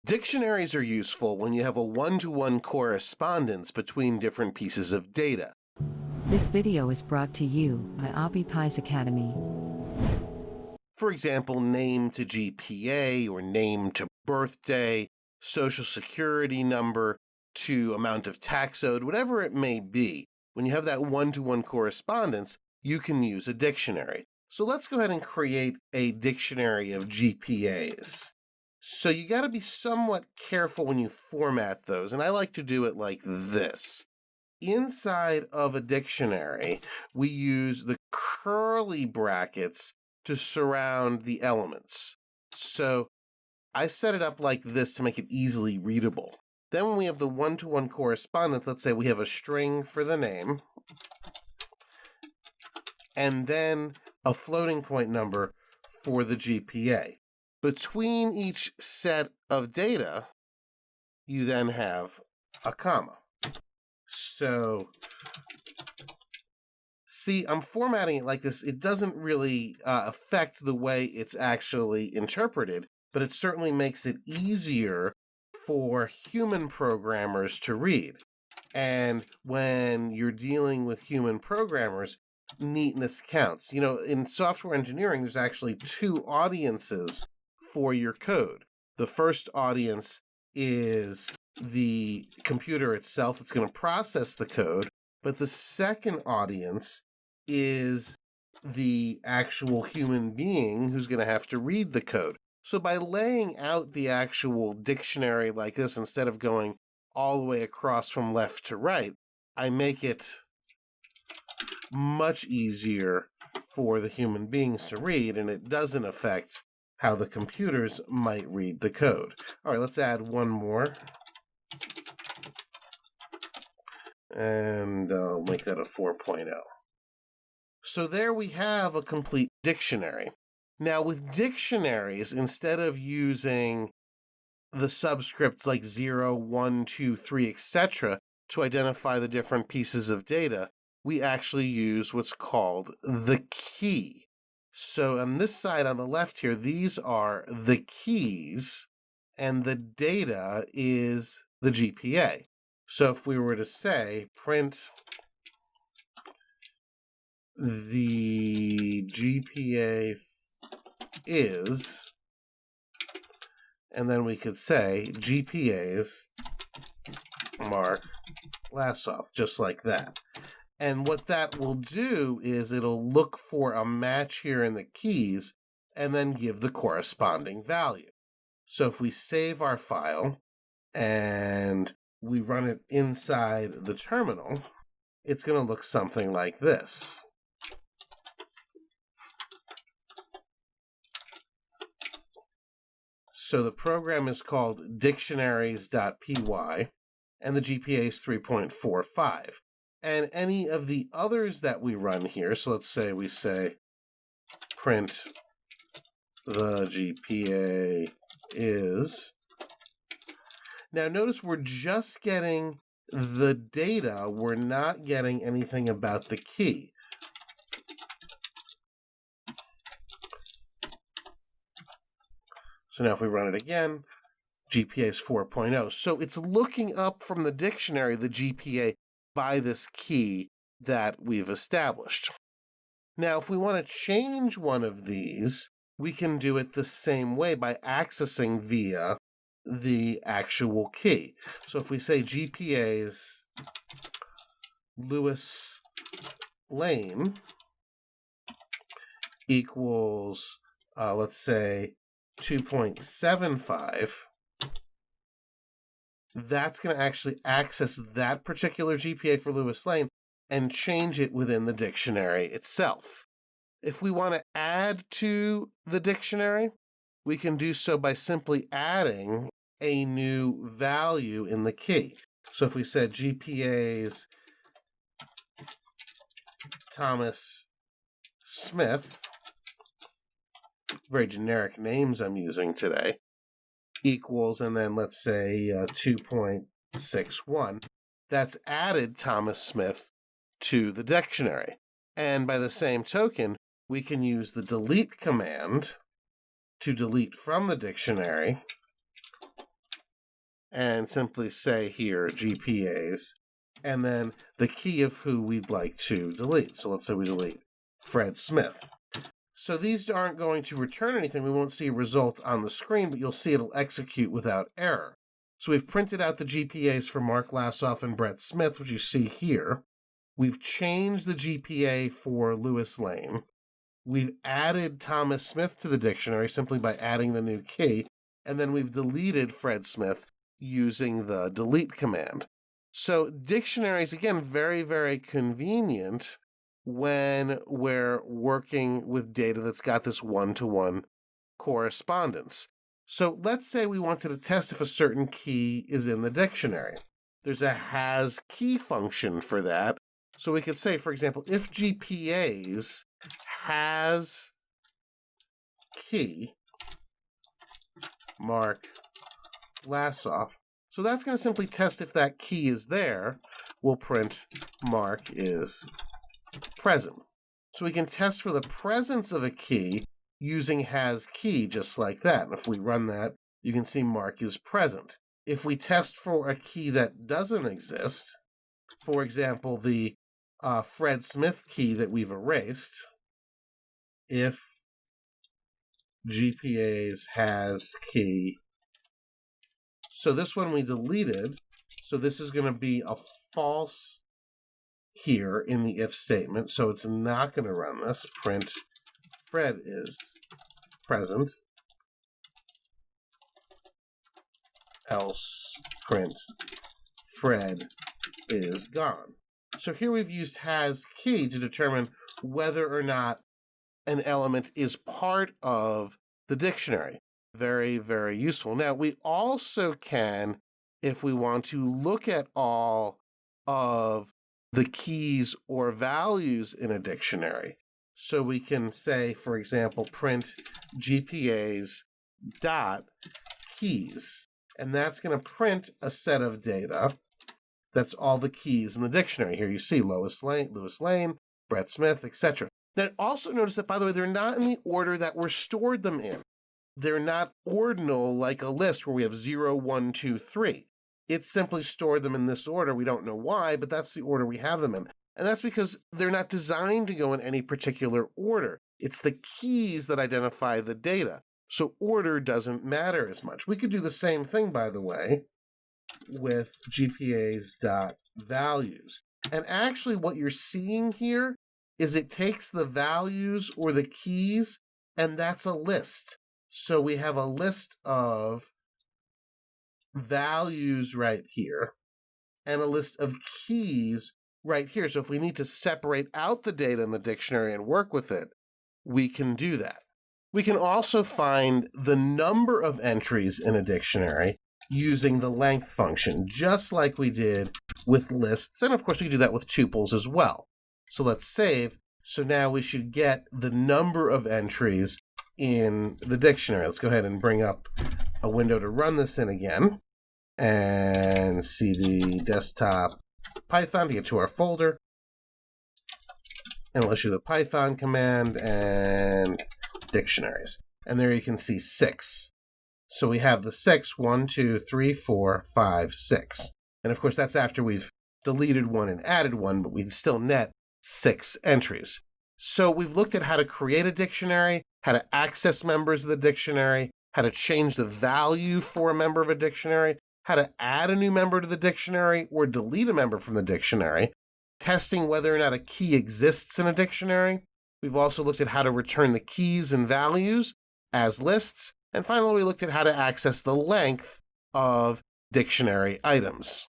Dictionaries are useful when you have a one-to-one correspondence between different pieces of data. This video is brought to you by Pies Academy. For example, name to GPA or name to birthday, social security number to amount of tax owed, whatever it may be. When you have that one-to-one correspondence, you can use a dictionary. So let's go ahead and create a dictionary of GPAs. So you got to be somewhat careful when you format those, and I like to do it like this. Inside of a dictionary, we use the curly brackets to surround the elements. So I set it up like this to make it easily readable. Then when we have the one-to-one correspondence, let's say we have a string for the name, and then a floating point number for the GPA. Between each set of data, you then have a comma. So, see, I'm formatting it like this. It doesn't really affect the way it's actually interpreted, but it certainly makes it easier for human programmers to read. And when you're dealing with human programmers, neatness counts. You know, in software engineering, there's actually two audiences for your code. The first audience is the computer itself. It's going to process the code. But the second audience is the actual human being who's going to have to read the code. So by laying out the actual dictionary like this, instead of going all the way across from left to right, I make it much easier for the human beings to read, and it doesn't affect how the computers might read the code. All right, let's add one more. And I'll make that a 4.0. So there we have a complete dictionary. Now with dictionaries, instead of using the subscripts like 0, 1, 2, 3, etc. to identify the different pieces of data, we actually use what's called the key. So on this side on the left here, these are the keys, and the data is the GPA. So if we were to say print the GPA is, and then we could say GPAs mark Lassoff, just like that. And what that will do is it'll look for a match here in the keys and then give the corresponding value. So if we save our file and we run it inside the terminal, it's going to look something like this. So the program is called dictionaries.py, and the GPA is 3.45. And any of the others that we run here, so let's say we say print the GPA is. Now notice we're just getting the data, we're not getting anything about the key. So now if we run it again, GPA is 4.0. So it's looking up from the dictionary the GPA by this key that we've established. Now, if we want to change one of these, we can do it the same way by accessing via the actual key. So if we say GPA's Lewis Lane equals, let's say, 2.75, that's going to actually access that particular GPA for Lewis Lane and change it within the dictionary itself. If we want to add to the dictionary, we can do so by simply adding a new value in the key. So if we said GPA's Thomas Smith, very generic names I'm using today, equals, and then let's say 2.61, that's added Thomas Smith to the dictionary. And by the same token, we can use the delete command to delete from the dictionary and simply say here GPAs, and then the key of who we'd like to delete. So let's say we delete Fred Smith. So these aren't going to return anything. We won't see a result on the screen, but you'll see it'll execute without error. So we've printed out the GPAs for Mark Lassoff and Brett Smith, which you see here. We've changed the GPA for Lewis Lane. We've added Thomas Smith to the dictionary simply by adding the new key, and then we've deleted Fred Smith using the delete command. So dictionaries, again, very, very convenient when we're working with data that's got this one-to-one correspondence. So let's say we wanted to test if a certain key is in the dictionary. There's a HasKey function for that. So we could say, for example, if GPAs has key Mark Lassoff. So that's going to simply test if that key is there. We'll print Mark is present. So we can test for the presence of a key using HasKey just like that. And if we run that, you can see Mark is present. If we test for a key that doesn't exist, for example, the Fred Smith key that we've erased, if GPAs HasKey. So this one we deleted, so this is going to be a false here in the if statement, so it's not going to run this. Print Fred is present, else print Fred is gone. So here we've used HasKey to determine whether or not an element is part of the dictionary. Very, very useful. Now, we also can, if we want to, look at all of the keys or values in a dictionary. So we can say, for example, print GPAs dot keys. And that's going to print a set of data. That's all the keys in the dictionary. Here you see Lewis Lane, Brett Smith, etc. Now, also notice that, by the way, they're not in the order that we're stored them in. They're not ordinal like a list where we have 0, 1, 2, 3. It simply stored them in this order. We don't know why, but that's the order we have them in. And that's because they're not designed to go in any particular order. It's the keys that identify the data. So order doesn't matter as much. We could do the same thing, by the way, with GPAs.values. And actually what you're seeing here is it takes the values or the keys, and that's a list. So we have a list of values right here and a list of keys right here. So if we need to separate out the data in the dictionary and work with it, we can do that. We can also find the number of entries in a dictionary using the length function, just like we did with lists. And of course, we can do that with tuples as well. So let's save. So now we should get the number of entries in the dictionary. Let's go ahead and bring up a window to run this in again. And cd desktop Python to get to our folder. And we'll issue the Python command and dictionaries. And there you can see 6. So we have the 6, 1, 2, 3, 4, 5, 6. And of course, that's after we've deleted one and added one, but we still net 6 entries. So we've looked at how to create a dictionary, how to access members of the dictionary, how to change the value for a member of a dictionary, how to add a new member to the dictionary or delete a member from the dictionary, testing whether or not a key exists in a dictionary. We've also looked at how to return the keys and values as lists. And finally, we looked at how to access the length of dictionary items.